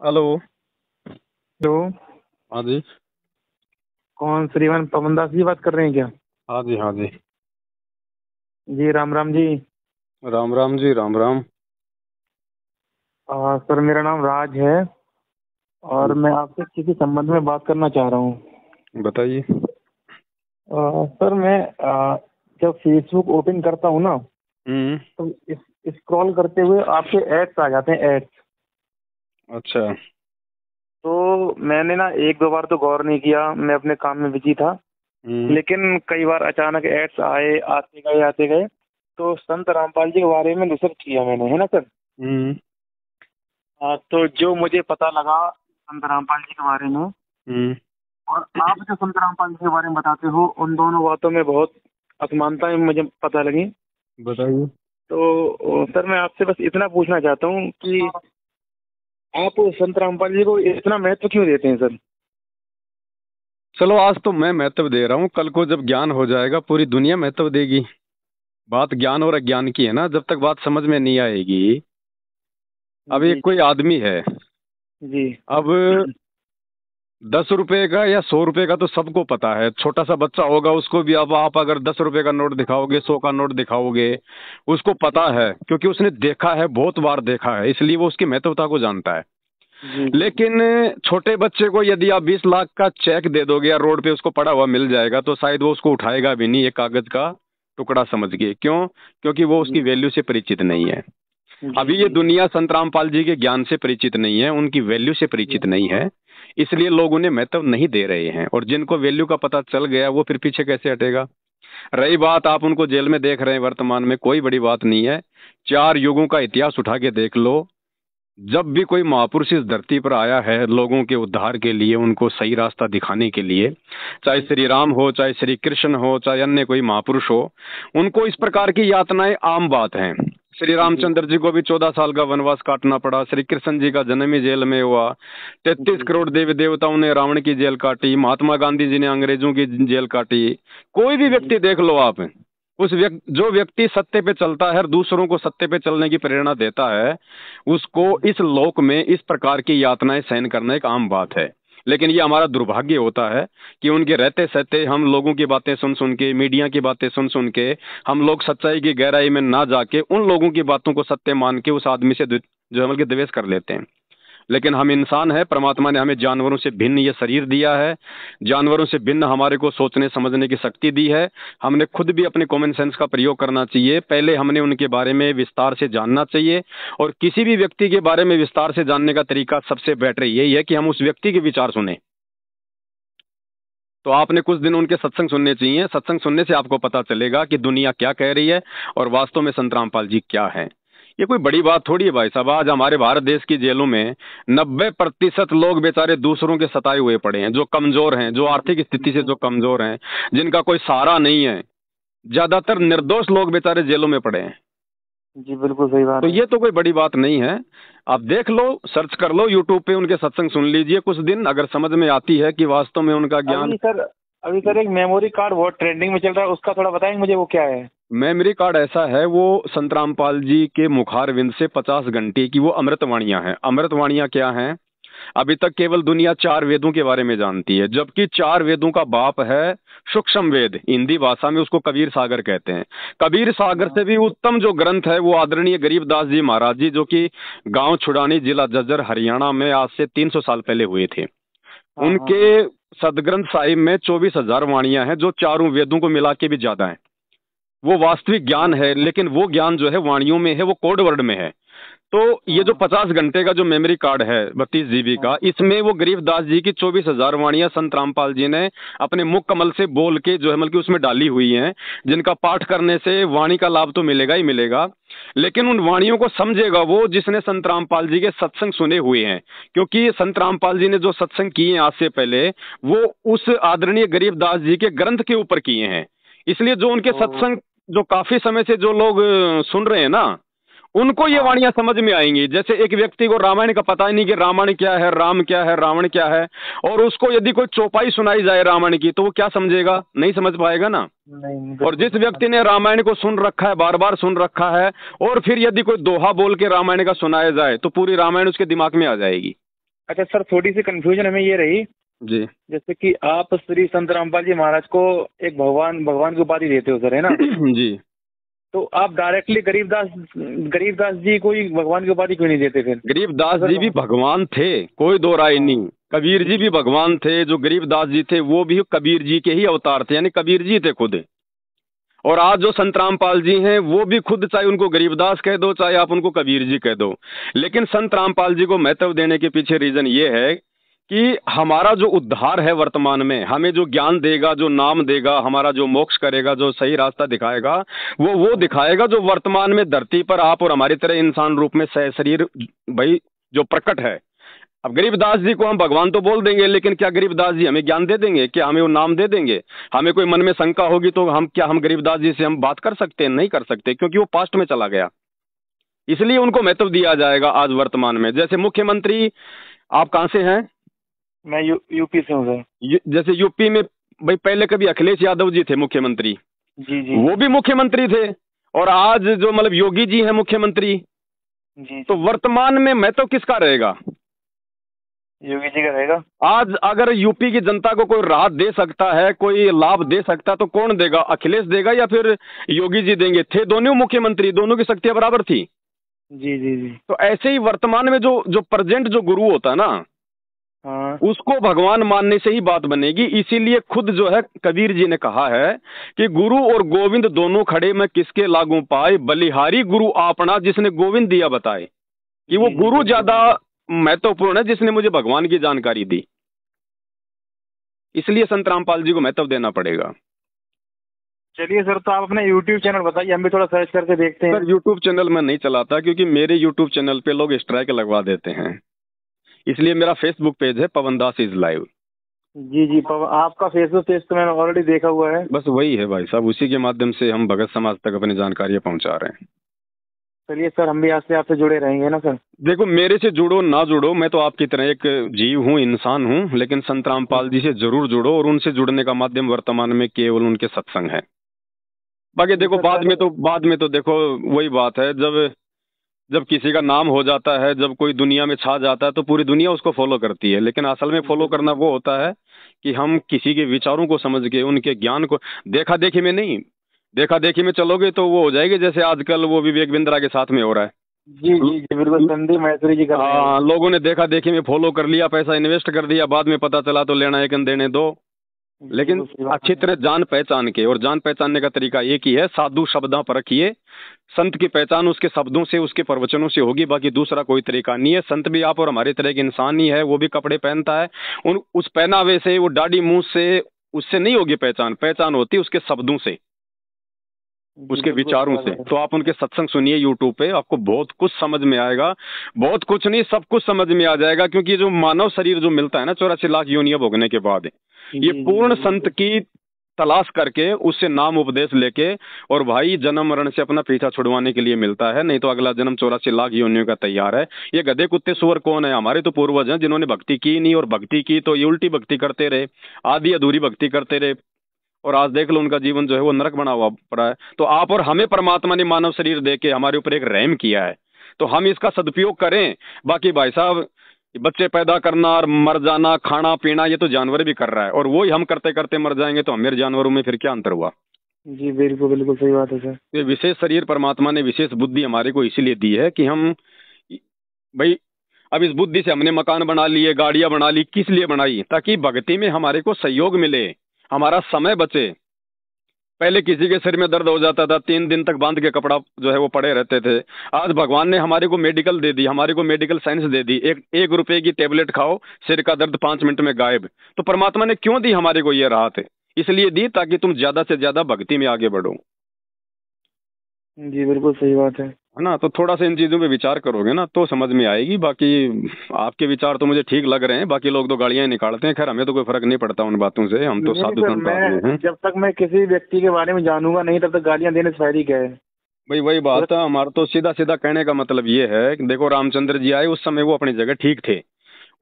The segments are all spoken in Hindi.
हेलो। हेलो। हाँ जी। कौन श्रीमान पवन दास जी बात कर रहे हैं क्या? हाँ जी, हाँ जी। जी राम राम जी। राम राम जी, राम राम। सर मेरा नाम राज है और मैं आपसे किसी संबंध में बात करना चाह रहा हूँ। बताइए। सर मैं जब फेसबुक ओपन करता हूँ ना हम्म। तो स्क्रॉल करते हुए आपके एड्स आ जाते हैं, एड्स। अच्छा। तो मैंने ना एक दो बार तो गौर नहीं किया, मैं अपने काम में बिजी था। हम्म। लेकिन कई बार अचानक एड्स आए, आते गए आते गए। तो संत रामपाल जी के बारे में रिसर्च किया मैंने, है ना सर। हम्म। तो जो मुझे पता लगा संत रामपाल जी के बारे में, हम्म। और आप जो संत रामपाल जी के बारे में बताते हो, उन दोनों बातों में बहुत असमानताएं मुझे पता लगी। बताइए। तो सर मैं आपसे बस इतना पूछना चाहता हूँ कि आप संत रामपाल जी को इतना महत्व क्यों देते हैं सर? चलो, आज तो मैं महत्व दे रहा हूँ, कल को जब ज्ञान हो जाएगा पूरी दुनिया महत्व देगी। बात ज्ञान और अज्ञान की है ना, जब तक बात समझ में नहीं आएगी। अब एक जी कोई आदमी है। जी। अब 10 रुपए का या 100 रुपए का तो सबको पता है, छोटा सा बच्चा होगा उसको भी। अब आप अगर 10 रुपए का नोट दिखाओगे, 100 का नोट दिखाओगे, उसको जी पता है क्योंकि उसने देखा है, बहुत बार देखा है, इसलिए वो उसकी महत्वता को जानता है। जी। लेकिन छोटे बच्चे को यदि आप 20 लाख का चेक दे दोगे या रोड पे उसको पड़ा हुआ मिल जाएगा, तो शायद वो उसको उठाएगा भी नहीं, एक कागज का टुकड़ा समझ के। क्यों? क्योंकि वो उसकी जी वैल्यू से परिचित नहीं है। जी। अभी ये जी दुनिया संत रामपाल जी के ज्ञान से परिचित नहीं है, उनकी वैल्यू से जी। परिचित नहीं है। इसलिए लोग उन्हें महत्व नहीं दे रहे हैं, और जिनको वैल्यू का पता चल गया वो फिर पीछे कैसे हटेगा। रही बात, आप उनको जेल में देख रहे हैं वर्तमान में, कोई बड़ी बात नहीं है। 4 युगों का इतिहास उठा के देख लो। जब भी कोई महापुरुष इस धरती पर आया है लोगों के उद्धार के लिए, उनको सही रास्ता दिखाने के लिए, चाहे श्री राम हो, चाहे श्री कृष्ण हो, चाहे अन्य कोई महापुरुष हो, उनको इस प्रकार की यातनाएं आम बात हैं। श्री जी रामचंद्र जी को भी 14 साल का वनवास काटना पड़ा, श्री कृष्ण जी का जन्म ही जेल में हुआ, 33 करोड़ देवी देवताओं ने रावण की जेल काटी, महात्मा गांधी जी ने अंग्रेजों की जेल काटी। कोई भी जी व्यक्ति देख लो आप, जो व्यक्ति सत्य पे चलता है और दूसरों को सत्य पे चलने की प्रेरणा देता है, उसको इस लोक में इस प्रकार की यातनाएं सहन करना एक आम बात है। लेकिन ये हमारा दुर्भाग्य होता है कि उनके रहते सहते हम लोगों की बातें सुन सुन के, मीडिया की बातें सुन सुन के, हम लोग सच्चाई की गहराई में ना जाके उन लोगों की बातों को सत्य मान के उस आदमी से जो है बल्कि द्वेष कर लेते हैं। लेकिन हम इंसान हैं, परमात्मा ने हमें जानवरों से भिन्न ये शरीर दिया है, जानवरों से भिन्न हमारे को सोचने समझने की शक्ति दी है। हमने खुद भी अपने कॉमन सेंस का प्रयोग करना चाहिए। पहले हमने उनके बारे में विस्तार से जानना चाहिए, और किसी भी व्यक्ति के बारे में विस्तार से जानने का तरीका सबसे बेटर यही है कि हम उस व्यक्ति के विचार सुने। तो आपने कुछ दिन उनके सत्संग सुनने चाहिए। सत्संग सुनने से आपको पता चलेगा कि दुनिया क्या कह रही है और वास्तव में संत रामपाल जी क्या है। ये कोई बड़ी बात थोड़ी है भाई साहब। आज हमारे भारत देश की जेलों में 90% लोग बेचारे दूसरों के सताए हुए पड़े हैं, जो कमजोर हैं, जो आर्थिक स्थिति से जो कमजोर हैं, जिनका कोई सहारा नहीं है। ज्यादातर निर्दोष लोग बेचारे जेलों में पड़े हैं। जी बिल्कुल सही तो बात है। ये तो कोई बड़ी बात नहीं है। आप देख लो, सर्च कर लो यूट्यूब पे, उनके सत्संग सुन लीजिए कुछ दिन। अगर समझ में आती है कि वास्तव में उनका ज्ञान। अभी सर अभी सर एक मेमोरी कार्ड बहुत ट्रेंडिंग में चल रहा है, उसका थोड़ा बताएंगे मुझे वो क्या है? मेमोरी कार्ड ऐसा है, वो संत रामपाल जी के मुखारविंद से 50 घंटे की वो अमृतवाणियां हैं। अमृतवाणियां क्या हैं? अभी तक केवल दुनिया 4 वेदों के बारे में जानती है, जबकि 4 वेदों का बाप है सूक्ष्म वेद। हिंदी भाषा में उसको कबीर सागर कहते हैं। कबीर सागर हाँ से भी उत्तम जो ग्रंथ है वो आदरणीय गरीबदास जी महाराज जी, जो कि गांव छुड़ानी, जिला जज्जर, हरियाणा में आज से 300 साल पहले हुए थे। हाँ हाँ हाँ। उनके सदग्रंथ साहिब में 24,000 वाणियां हैं, जो चारों वेदों को मिला के भी ज्यादा है। वो वास्तविक ज्ञान है, लेकिन वो ज्ञान जो है वाणियों में है, वो कोड वर्ड में है। तो ये जो हाँ 50 घंटे का जो मेमोरी कार्ड है 32 GB हाँ का, इसमें वो गरीबदास जी की 24,000 वाणियां संत रामपाल जी ने अपने मुख कमल से बोल के जो है बल्कि उसमें डाली हुई हैं, जिनका पाठ करने से वाणी का लाभ तो मिलेगा ही मिलेगा। लेकिन उन वाणियों को समझेगा वो जिसने संत रामपाल जी के सत्संग सुने हुए हैं। क्योंकि संत रामपाल जी ने जो सत्संग किए हैं आज से पहले, वो उस आदरणीय गरीबदास जी के ग्रंथ के ऊपर किए हैं। इसलिए जो उनके ओ सत्संग जो काफी समय से जो लोग सुन रहे हैं ना, उनको ये हाँ वाणियां समझ में आएंगी। जैसे एक व्यक्ति को रामायण का पता ही नहीं कि रामायण क्या है, राम क्या है, रावण क्या है, और उसको यदि कोई चौपाई सुनाई जाए रामायण की, तो वो क्या समझेगा? नहीं समझ पाएगा ना। नहीं और बिल्कुल जिस सही बात व्यक्ति ने रामायण को सुन रखा है, बार बार सुन रखा है, और फिर यदि कोई दोहा बोल के रामायण का सुनाया जाए, तो पूरी रामायण उसके दिमाग में आ जाएगी। अच्छा सर, थोड़ी सी कंफ्यूजन हमें ये रही, जी। जैसे कि आप श्री संत रामपाल जी महाराज को एक भगवान भगवान की उपाधि देते हो सर, है ना? जी। तो आप डायरेक्टली गरीबदास जी को ही भगवान की उपाधि क्यों नहीं देते फिर? गरीबदास सर जी भी भगवान थे, कोई दो राय हाँ। नहीं। कबीर जी भी भगवान थे, जो गरीबदास जी थे वो भी कबीर जी के ही अवतार थे, यानी कबीर जी थे खुद। और आज जो संत रामपाल जी हैं वो भी खुद, चाहे उनको गरीबदास कह दो चाहे आप उनको कबीर जी कह दो, लेकिन संत रामपाल जी को महत्व देने के पीछे रीजन ये है कि हमारा जो उद्धार है वर्तमान में, हमें जो ज्ञान देगा, जो नाम देगा, हमारा जो मोक्ष करेगा, जो सही रास्ता दिखाएगा, वो दिखाएगा जो वर्तमान में धरती पर आप और हमारी तरह इंसान रूप में सशरीर भाई जो प्रकट है। अब गरीबदास जी को हम भगवान तो बोल देंगे, लेकिन क्या गरीबदास जी हमें ज्ञान दे देंगे? क्या हमें वो नाम दे देंगे? हमें कोई मन में शंका होगी तो हम गरीबदास जी से हम बात कर सकते हैं? नहीं कर सकते, क्योंकि वो पास्ट में चला गया। इसलिए उनको महत्व दिया जाएगा आज वर्तमान में। जैसे मुख्यमंत्री, आप कहाँ से हैं? मैं यूपी से हूँ सर। जैसे यूपी में भाई पहले कभी अखिलेश यादव जी थे मुख्यमंत्री, जी जी वो भी मुख्यमंत्री थे, और आज जो मतलब योगी जी हैं मुख्यमंत्री। जी। तो वर्तमान में महत्व किसका रहेगा? योगी जी का रहेगा। आज अगर यूपी की जनता को कोई राहत दे सकता है, कोई लाभ दे सकता, तो कौन देगा? अखिलेश देगा या फिर योगी जी देंगे? थे दोनों मुख्यमंत्री, दोनों की शक्तियां बराबर थी। जी जी जी। तो ऐसे ही वर्तमान में जो जो प्रेजेंट जो गुरु होता है ना, हाँ। उसको भगवान मानने से ही बात बनेगी। इसीलिए खुद जो है कबीर जी ने कहा है कि गुरु और गोविंद दोनों खड़े में किसके लागू पाए, बलिहारी गुरु आपना जिसने गोविंद दिया बताए। कि वो गुरु ज्यादा महत्वपूर्ण है जिसने मुझे भगवान की जानकारी दी। इसलिए संत रामपाल जी को महत्व देना पड़ेगा। चलिए सर, तो आप अपना यूट्यूब चैनल बताइए, हम भी थोड़ा सर्च करके देखते हैं। सर यूट्यूब चैनल मैं नहीं चलाता, क्योंकि मेरे यूट्यूब चैनल पे लोग स्ट्राइक लगवा देते हैं। इसलिए मेरा फेसबुक पेज है पवन दास इज लाइव। जी जी, आपका फेसबुक पेज तो मैंने ऑलरेडी देखा हुआ है। बस वही है भाई साहब, उसी के माध्यम से हम भगत समाज तक अपनी जानकारियां पहुंचा रहे हैं। चलिए सर, हम भी आज से आपसे जुड़े रहेंगे ना सर। देखो, मेरे से जुड़ो ना जुड़ो, मैं तो आपकी तरह एक जीव हूँ, इंसान हूँ, लेकिन संत रामपाल जी से जरूर जुड़ो। और उनसे जुड़ने का माध्यम वर्तमान में केवल उनके सत्संग है। बाकी देखो बाद में तो देखो वही बात है, जब जब किसी का नाम हो जाता है, जब कोई दुनिया में छा जाता है तो पूरी दुनिया उसको फॉलो करती है। लेकिन असल में फॉलो करना वो होता है कि हम किसी के विचारों को समझ के, उनके ज्ञान को, देखा देखी में नहीं। देखा देखी में चलोगे तो वो हो जाएगी जैसे आजकल वो विवेक बिंद्रा के साथ में हो रहा है। जी जी जी, बिल्कुल संदीप महेश्वरी जी कर रहे हैं। हाँ, लोगों ने देखा देखी में फॉलो कर लिया, पैसा इन्वेस्ट कर दिया, बाद में पता चला तो लेना एक देने दो। लेकिन अच्छी तरह जान पहचान के, और जान पहचानने का तरीका एक ही है, साधु शब्दा परखिए। संत की पहचान उसके शब्दों से, उसके प्रवचनों से होगी, बाकी दूसरा कोई तरीका नहीं है। संत भी आप और हमारे तरह के इंसान ही है, वो भी कपड़े पहनता है, उस पहनावे से, वो दाढ़ी मुंह से, उससे नहीं होगी पहचान। पहचान होती उसके शब्दों से, उसके विचारों से। तो आप उनके सत्संग सुनिए यूट्यूब पे, आपको बहुत कुछ समझ में आएगा। बहुत कुछ नहीं, सब कुछ समझ में आ जाएगा। क्योंकि जो मानव शरीर जो मिलता है ना 84 लाख योनियां भोगने के बाद, ये पूर्ण संत की तलाश करके, उससे नाम उपदेश लेके, और भाई जन्म मरण से अपना पीछा छुड़वाने के लिए मिलता है। नहीं तो अगला जन्म 84 लाख योनियों का तैयार है। ये गधे कुत्ते सुअर कौन है? हमारे तो पूर्वज हैं, जिन्होंने भक्ति की नहीं, और भक्ति की तो ये उल्टी भक्ति करते रहे, आधी अधूरी भक्ति करते रहे, और आज देख लो उनका जीवन जो है वो नरक बना हुआ पड़ा है। तो आप और हमें परमात्मा ने मानव शरीर दे के हमारे ऊपर एक रहम किया है, तो हम इसका सदुपयोग करें। बाकी भाई साहब, बच्चे पैदा करना और मर जाना, खाना पीना, ये तो जानवर भी कर रहा है, और वही हम करते करते मर जाएंगे, तो हमारे जानवरों में फिर क्या अंतर हुआ? जी बिल्कुल बिल्कुल सही बात है सर। ये विशेष शरीर परमात्मा ने विशेष बुद्धि हमारे को इसीलिए दी है कि हम भाई, अब इस बुद्धि से हमने मकान बना लिए, गाड़ियां बना ली, किस लिए बनाई? ताकि भक्ति में हमारे को सहयोग मिले, हमारा समय बचे। पहले किसी के सिर में दर्द हो जाता था, 3 दिन तक बांध के कपड़ा जो है वो पड़े रहते थे। आज भगवान ने हमारे को मेडिकल दे दी, हमारे को मेडिकल साइंस दे दी। एक रुपए की टेबलेट खाओ, सिर का दर्द 5 मिनट में गायब। तो परमात्मा ने क्यों दी हमारे को ये राहत? इसलिए दी ताकि तुम ज्यादा से ज्यादा भक्ति में आगे बढ़ो। जी बिल्कुल सही बात है ना? तो थोड़ा सा इन चीजों पे विचार करोगे ना तो समझ में आएगी। बाकी आपके विचार तो मुझे ठीक लग रहे हैं, बाकी लोग तो गालियां ही निकालते हैं। खैर, हमें तो कोई फर्क नहीं पड़ता उन बातों से, हम तो साधु संत आदमी हैं। जब तक मैं किसी व्यक्ति के बारे में जानूंगा नहीं, तब तक गालियां देने से फायदा क्या है? भाई वही बात है। हमारा तो सीधा सीधा कहने का मतलब ये है कि देखो, रामचंद्र जी आए उस समय वो अपनी जगह ठीक थे,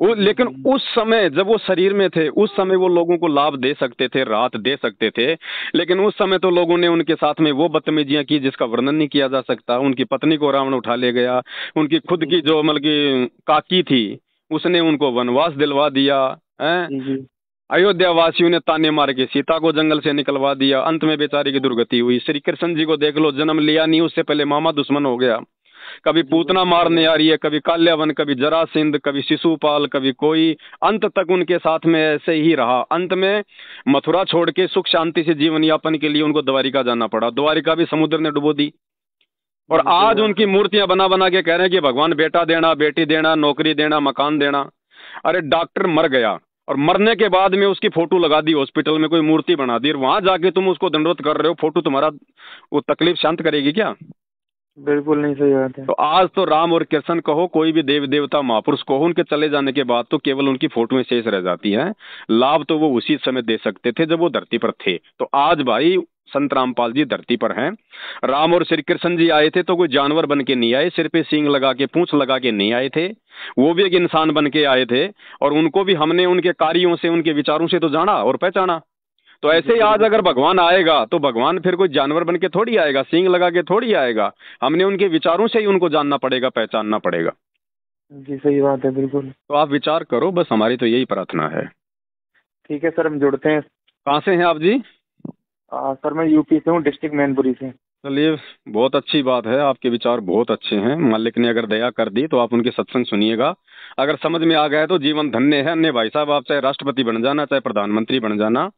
वो, लेकिन उस समय जब वो शरीर में थे, उस समय वो लोगों को लाभ दे सकते थे, राहत दे सकते थे। लेकिन उस समय तो लोगों ने उनके साथ में वो बदतमीजियां की जिसका वर्णन नहीं किया जा सकता। उनकी पत्नी को रावण उठा ले गया, उनकी खुद की जो मतलब की काकी थी उसने उनको वनवास दिलवा दिया है। जी जी। अयोध्या वासियों ने ताने मार के सीता को जंगल से निकलवा दिया, अंत में बेचारी की दुर्गति हुई। श्री कृष्ण जी को देख लो, जन्म लिया नहीं, उससे पहले मामा दुश्मन हो गया। कभी जी पूतना बिल्कुल सही मारने बात। आ रही है, कभी काल्यावन, कभी जरासिंध, कभी शिशुपाल, कभी कोई। अंत तक उनके साथ में ऐसे ही रहा। अंत में मथुरा छोड़ के सुख शांति से जीवन यापन के लिए उनको द्वारिका जाना पड़ा। द्वारिका भी समुद्र ने डुबो दी। और बिल्कुल सही आज बात उनकी है। मूर्तियां बना बना के कह रहे हैं कि भगवान बेटा देना, बेटी देना, नौकरी देना, मकान देना। अरे डॉक्टर मर गया और मरने के बाद में उसकी फोटो लगा दी हॉस्पिटल में, कोई मूर्ति बना दी, और वहां जाके तुम उसको दंडवत कर रहे हो। फोटो तुम्हारा वो तकलीफ शांत करेगी क्या? बिल्कुल नहीं, सही बात है। तो आज तो राम और कृष्ण कहो, कोई भी देव देवता महापुरुष कहो, उनके चले जाने के बाद तो केवल उनकी फोटोएं शेष रह जाती हैं। लाभ तो वो उसी समय दे सकते थे जब वो धरती पर थे। तो आज भाई संत रामपाल जी धरती पर हैं। राम और श्री कृष्ण जी आए थे तो कोई जानवर बन के नहीं आए, सिर पे सींग लगा के पूंछ लगा के नहीं आए थे। वो भी एक इंसान बन के आए थे, और उनको भी हमने उनके कार्यों से, उनके विचारों से तो जाना और पहचाना। तो जी ऐसे ही आज बिल्कुल अगर सही बात। भगवान आएगा तो भगवान फिर कोई जानवर बन के थोड़ी आएगा, सींग लगा के थोड़ी आएगा। हमने उनके विचारों से ही उनको जानना पड़ेगा, पहचानना पड़ेगा। जी सही बात है, बिल्कुल। तो आप विचार करो, बस हमारी तो यही प्रार्थना है। ठीक है सर, हम जुड़ते हैं। कहाँ से हैं आप जी? सर मैं यूपी से हूँ, डिस्ट्रिक्ट मैनपुरी से। चलिए, बहुत अच्छी बात है, आपके विचार बहुत अच्छे हैं। मालिक ने अगर दया कर दी तो आप उनके सत्संग सुनिएगा। अगर समझ में आ गया तो जीवन धन्य है। अन्य भाई साहब, आप चाहे राष्ट्रपति बन जाना, चाहे प्रधानमंत्री बन जाना,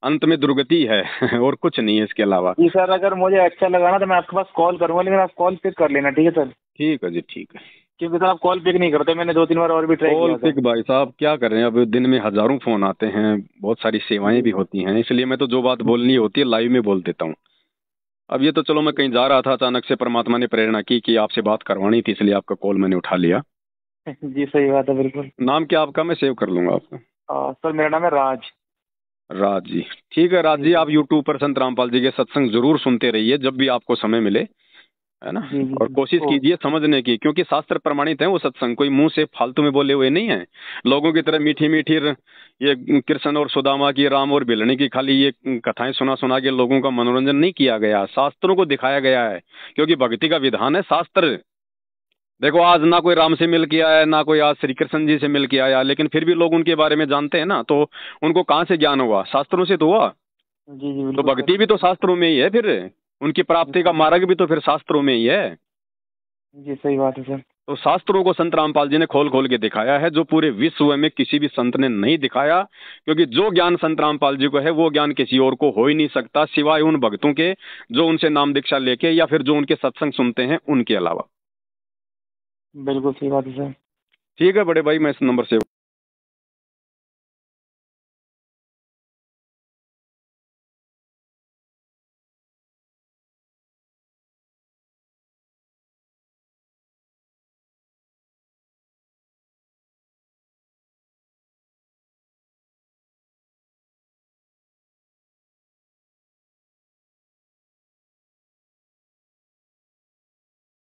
अंत में दुर्गति है और कुछ नहीं है इसके अलावा। जी सर, अगर मुझे अच्छा लगा ना तो मैं आपके पास कॉल करूंगा, लेकिन आप कॉल पिक कर लेना, ठीक है सर? ठीक है जी, ठीक है। क्योंकि सर आप कॉल पिक नहीं करते, मैंने 2-3 बार और भी ट्राई कॉल किया था। पिक भाई साहब क्या कर रहे हैं, अब दिन में हजारों फोन आते हैं, बहुत सारी सेवाएं जी भी होती हैं, इसलिए मैं तो जो बात बोलनी होती है लाइव में बोल देता हूँ। अब ये तो चलो, मैं कहीं जा रहा था, अचानक से परमात्मा ने प्रेरणा की कि आपसे बात करवानी थी, इसलिए आपका कॉल मैंने उठा लिया। जी सही बात है, बिल्कुल। नाम क्या आपका? मैं सेव कर लूंगा आपका। सर मेरा नाम है राज। राज जी, ठीक है राज जी जी, सर। आप यूट्यूब पर संत रामपाल जी के सत्संग जरूर सुनते रहिए जब भी आपको समय मिले, है ना। जी जी और जी। कोशिश ओ। कीजिए समझने की, क्योंकि शास्त्र प्रमाणित है वो सत्संग, कोई मुंह से फालतू में बोले हुए नहीं है। लोगों की तरह मीठी मीठी ये कृष्ण और सुदामा की, राम और भिलनी की खाली ये कथाएं सुना सुना के लोगों का मनोरंजन नहीं किया गया, शास्त्रों को दिखाया गया है। क्योंकि भक्ति का विधान है शास्त्र। देखो, आज ना कोई राम से मिल के आया, ना कोई आज श्री कृष्ण जी से मिल के आया, लेकिन फिर भी लोग उनके बारे में जानते हैं ना। तो उनको कहाँ से ज्ञान हुआ? शास्त्रों से तो हुआ। जी जी तो बिल्कुल सर। भक्ति भी तो शास्त्रों में ही है, फिर उनकी प्राप्ति का जी मार्ग भी तो फिर शास्त्रों में ही है। जी सही बात है सर। तो शास्त्रों को संत रामपाल जी ने खोल खोल के दिखाया है, जो पूरे विश्व में किसी भी संत ने नहीं दिखाया। क्योंकि जो ज्ञान संत रामपाल जी को है वो ज्ञान किसी और को हो ही नहीं सकता, सिवाय उन भक्तों के जो उनसे नाम दीक्षा लेके या फिर जो उनके सत्संग सुनते हैं, उनके अलावा। बिल्कुल सही बात है सर। ठीक है बड़े भाई, मैं इस नंबर से